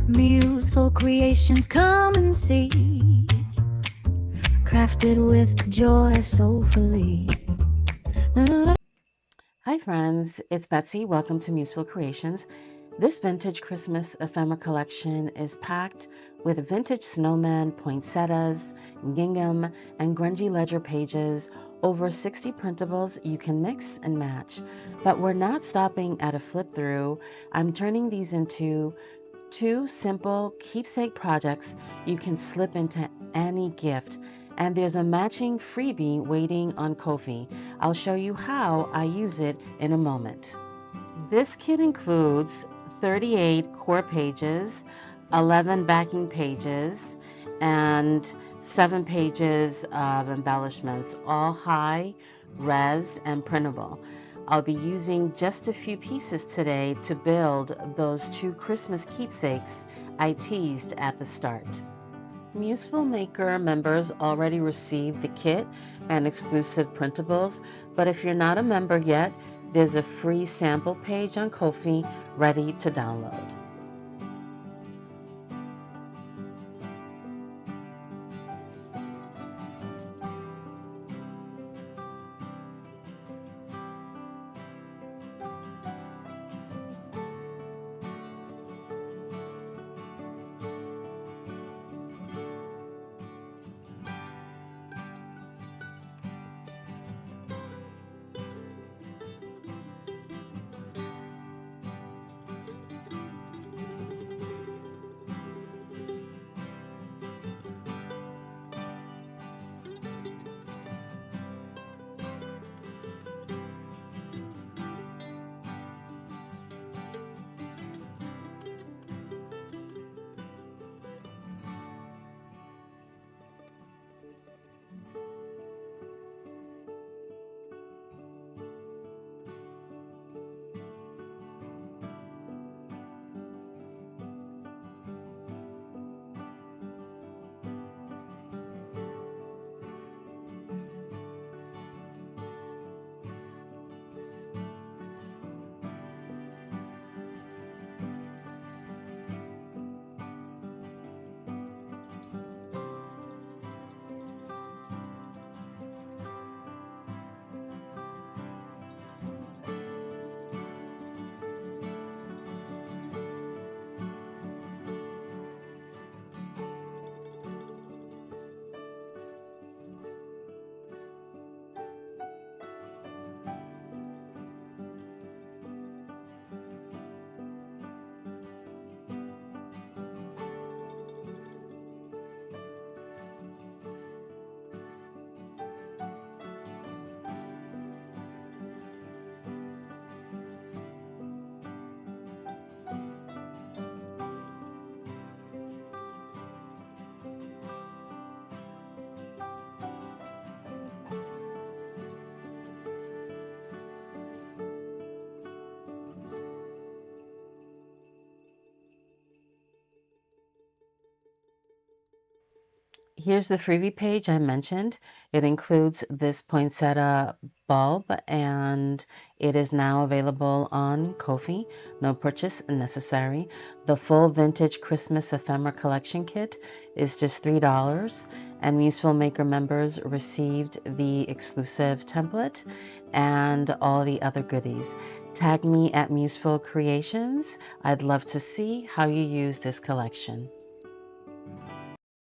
Museful creations, come and see. Crafted with joy soulfully. Hi friends, it's Betsy. Welcome to Museful Creations. This vintage Christmas ephemera collection is packed with vintage snowmen, poinsettias, gingham, and grungy ledger pages, over 60 printables you can mix and match. But we're not stopping at a flip through. I'm turning these into two simple keepsake projects you can slip into any gift. And there's a matching freebie waiting on Kofi. I'll show you how I use it in a moment. This kit includes 38 core pages, 11 backing pages, and 7 pages of embellishments, all high res and printable. I'll be using just a few pieces today to build those two Christmas keepsakes I teased at the start. Museful Maker members already received the kit and exclusive printables, but if you're not a member yet, there's a free sample page on Kofi ready to download. Here's the freebie page I mentioned. It includes this poinsettia bulb and it is now available on Kofi. No purchase necessary. The full vintage Christmas ephemera collection kit is just $3 and Museful Maker members received the exclusive template and all the other goodies. Tag me at Museful Creations. I'd love to see how you use this collection.